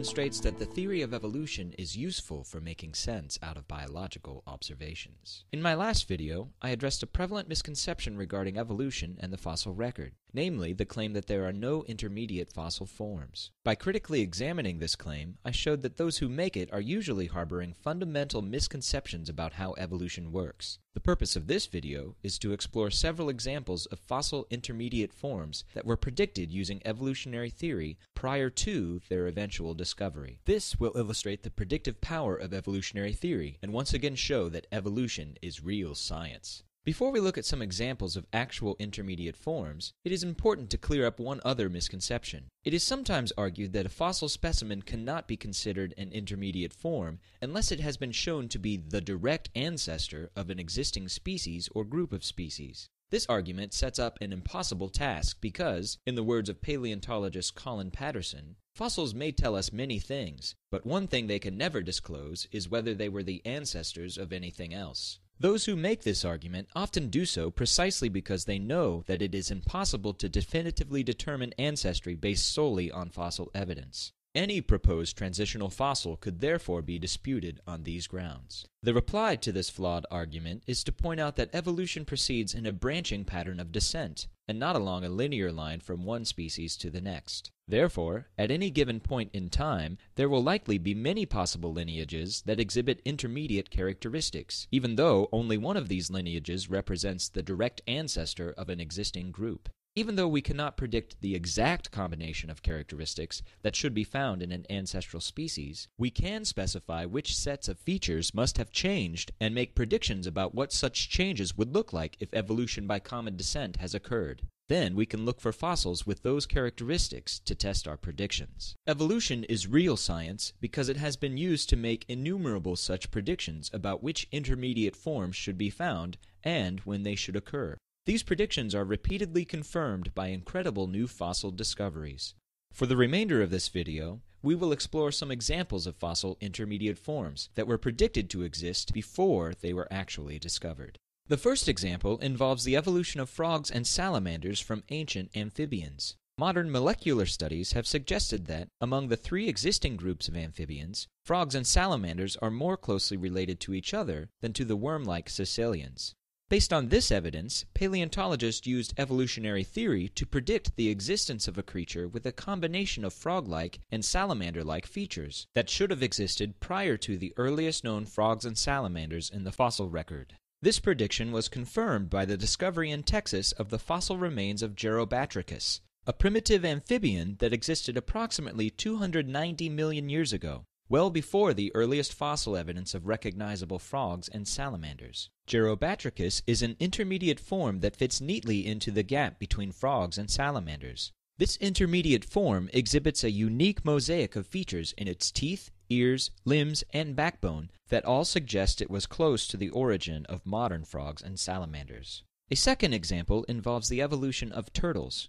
demonstrates that the theory of evolution is useful for making sense out of biological observations. In my last video, I addressed a prevalent misconception regarding evolution and the fossil record, namely the claim that there are no intermediate fossil forms. By critically examining this claim, I showed that those who make it are usually harboring fundamental misconceptions about how evolution works. The purpose of this video is to explore several examples of fossil intermediate forms that were predicted using evolutionary theory prior to their eventual discovery. This will illustrate the predictive power of evolutionary theory and once again show that evolution is real science. Before we look at some examples of actual intermediate forms, it is important to clear up one other misconception. It is sometimes argued that a fossil specimen cannot be considered an intermediate form unless it has been shown to be the direct ancestor of an existing species or group of species. This argument sets up an impossible task because, in the words of paleontologist Colin Patterson, fossils may tell us many things, but one thing they can never disclose is whether they were the ancestors of anything else. Those who make this argument often do so precisely because they know that it is impossible to definitively determine ancestry based solely on fossil evidence. Any proposed transitional fossil could therefore be disputed on these grounds. The reply to this flawed argument is to point out that evolution proceeds in a branching pattern of descent, and not along a linear line from one species to the next. Therefore, at any given point in time, there will likely be many possible lineages that exhibit intermediate characteristics, even though only one of these lineages represents the direct ancestor of an existing group. Even though we cannot predict the exact combination of characteristics that should be found in an ancestral species, we can specify which sets of features must have changed and make predictions about what such changes would look like if evolution by common descent has occurred. Then we can look for fossils with those characteristics to test our predictions. Evolution is real science because it has been used to make innumerable such predictions about which intermediate forms should be found and when they should occur. These predictions are repeatedly confirmed by incredible new fossil discoveries. For the remainder of this video, we will explore some examples of fossil intermediate forms that were predicted to exist before they were actually discovered. The first example involves the evolution of frogs and salamanders from ancient amphibians. Modern molecular studies have suggested that, among the three existing groups of amphibians, frogs and salamanders are more closely related to each other than to the worm-like caecilians. Based on this evidence, paleontologists used evolutionary theory to predict the existence of a creature with a combination of frog-like and salamander-like features that should have existed prior to the earliest known frogs and salamanders in the fossil record. This prediction was confirmed by the discovery in Texas of the fossil remains of Gerobatrachus, a primitive amphibian that existed approximately 290 million years ago, well before the earliest fossil evidence of recognizable frogs and salamanders. Gerobatrachus is an intermediate form that fits neatly into the gap between frogs and salamanders. This intermediate form exhibits a unique mosaic of features in its teeth, ears, limbs, and backbone that all suggest it was close to the origin of modern frogs and salamanders. A second example involves the evolution of turtles.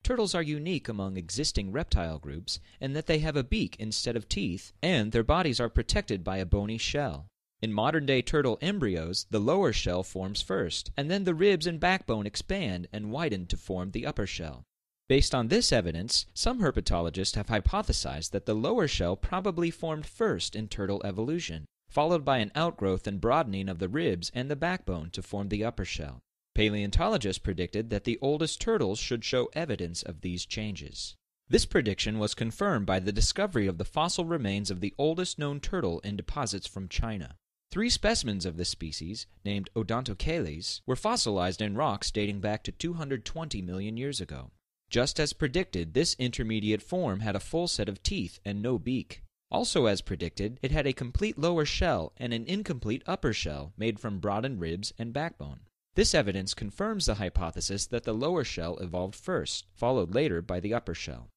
Turtles are unique among existing reptile groups in that they have a beak instead of teeth, and their bodies are protected by a bony shell. In modern-day turtle embryos, the lower shell forms first, and then the ribs and backbone expand and widen to form the upper shell. Based on this evidence, some herpetologists have hypothesized that the lower shell probably formed first in turtle evolution, followed by an outgrowth and broadening of the ribs and the backbone to form the upper shell. Paleontologists predicted that the oldest turtles should show evidence of these changes. This prediction was confirmed by the discovery of the fossil remains of the oldest known turtle in deposits from China. 3 specimens of this species, named Odontocales, were fossilized in rocks dating back to 220 million years ago. Just as predicted, this intermediate form had a full set of teeth and no beak. Also as predicted, it had a complete lower shell and an incomplete upper shell made from broadened ribs and backbone. This evidence confirms the hypothesis that the lower shell evolved first, followed later by the upper shell.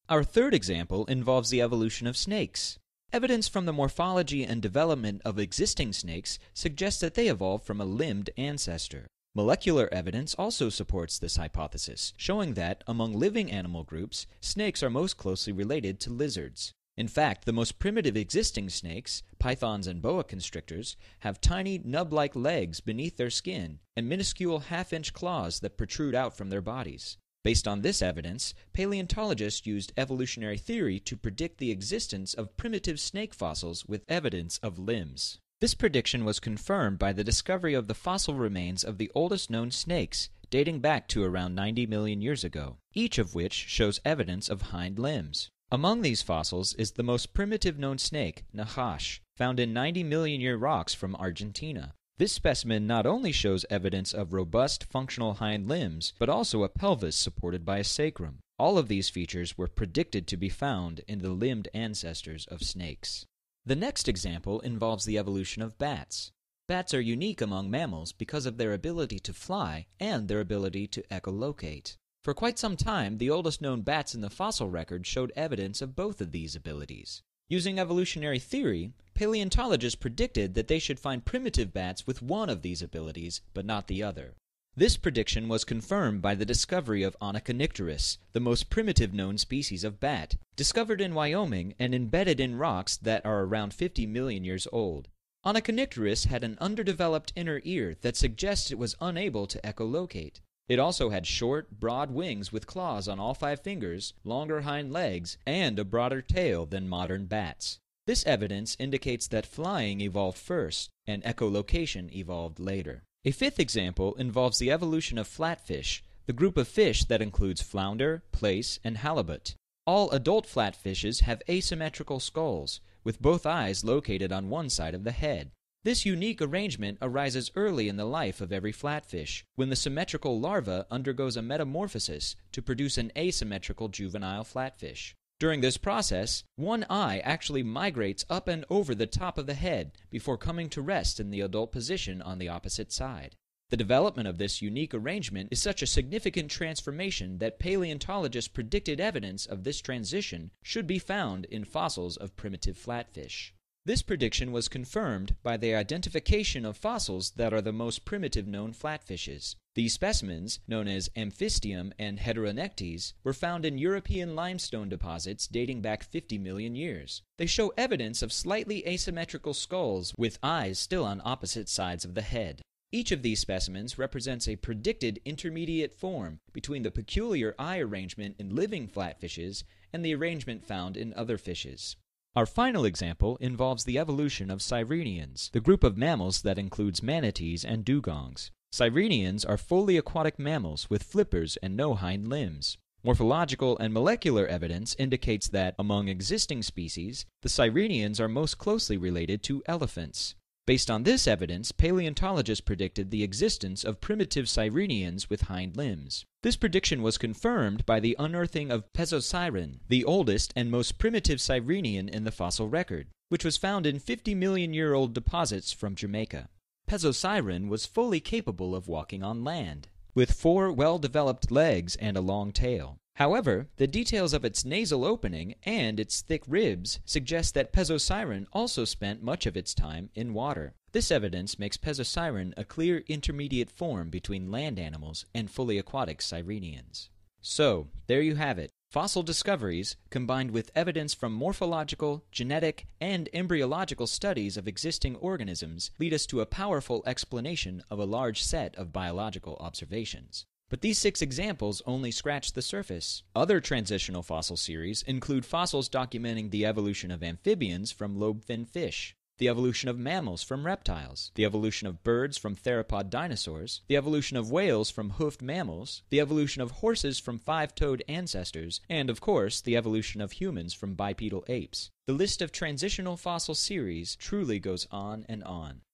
Our third example involves the evolution of snakes. Evidence from the morphology and development of existing snakes suggests that they evolved from a limbed ancestor. Molecular evidence also supports this hypothesis, showing that, among living animal groups, snakes are most closely related to lizards. In fact, the most primitive existing snakes, pythons and boa constrictors, have tiny nub-like legs beneath their skin and minuscule half-inch claws that protrude out from their bodies. Based on this evidence, paleontologists used evolutionary theory to predict the existence of primitive snake fossils with evidence of limbs. This prediction was confirmed by the discovery of the fossil remains of the oldest known snakes, dating back to around 90 million years ago, each of which shows evidence of hind limbs. Among these fossils is the most primitive known snake, Nahash, found in 90 million year rocks from Argentina. This specimen not only shows evidence of robust, functional hind limbs, but also a pelvis supported by a sacrum. All of these features were predicted to be found in the limbed ancestors of snakes. The next example involves the evolution of bats. Bats are unique among mammals because of their ability to fly and their ability to echolocate. For quite some time, the oldest known bats in the fossil record showed evidence of both of these abilities. Using evolutionary theory, paleontologists predicted that they should find primitive bats with one of these abilities, but not the other. This prediction was confirmed by the discovery of Onychonicterus, the most primitive known species of bat, discovered in Wyoming and embedded in rocks that are around 50 million years old. Onychonicterus had an underdeveloped inner ear that suggests it was unable to echolocate. It also had short, broad wings with claws on all 5 fingers, longer hind legs, and a broader tail than modern bats. This evidence indicates that flying evolved first, and echolocation evolved later. A fifth example involves the evolution of flatfish, the group of fish that includes flounder, plaice, and halibut. All adult flatfishes have asymmetrical skulls, with both eyes located on one side of the head. This unique arrangement arises early in the life of every flatfish, when the symmetrical larva undergoes a metamorphosis to produce an asymmetrical juvenile flatfish. During this process, one eye actually migrates up and over the top of the head before coming to rest in the adult position on the opposite side. The development of this unique arrangement is such a significant transformation that paleontologists predicted evidence of this transition should be found in fossils of primitive flatfish. This prediction was confirmed by the identification of fossils that are the most primitive known flatfishes. These specimens, known as Amphistium and Heteronectes, were found in European limestone deposits dating back 50 million years. They show evidence of slightly asymmetrical skulls with eyes still on opposite sides of the head. Each of these specimens represents a predicted intermediate form between the peculiar eye arrangement in living flatfishes and the arrangement found in other fishes. Our final example involves the evolution of sirenians, the group of mammals that includes manatees and dugongs. Sirenians are fully aquatic mammals with flippers and no hind limbs. Morphological and molecular evidence indicates that, among existing species, the sirenians are most closely related to elephants. Based on this evidence, paleontologists predicted the existence of primitive sirenians with hind limbs. This prediction was confirmed by the unearthing of Pesosiren, the oldest and most primitive sirenian in the fossil record, which was found in 50 million year old deposits from Jamaica. Pesosiren was fully capable of walking on land, with 4 well-developed legs and a long tail. However, the details of its nasal opening and its thick ribs suggest that Pesosiren also spent much of its time in water. This evidence makes Pesosiren a clear intermediate form between land animals and fully aquatic sirenians. So, there you have it. Fossil discoveries, combined with evidence from morphological, genetic, and embryological studies of existing organisms, lead us to a powerful explanation of a large set of biological observations. But these 6 examples only scratch the surface. Other transitional fossil series include fossils documenting the evolution of amphibians from lobe-finned fish, the evolution of mammals from reptiles, the evolution of birds from theropod dinosaurs, the evolution of whales from hoofed mammals, the evolution of horses from 5-toed ancestors, and, of course, the evolution of humans from bipedal apes. The list of transitional fossil series truly goes on, and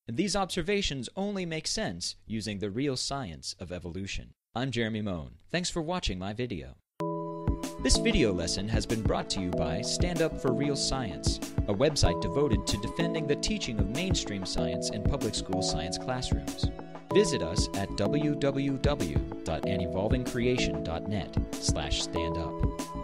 these observations only make sense using the real science of evolution. I'm Jeremy Moan. Thanks for watching my video. This video lesson has been brought to you by Stand Up for Real Science, a website devoted to defending the teaching of mainstream science in public school science classrooms. Visit us at www.anevolvingcreation.net/standup.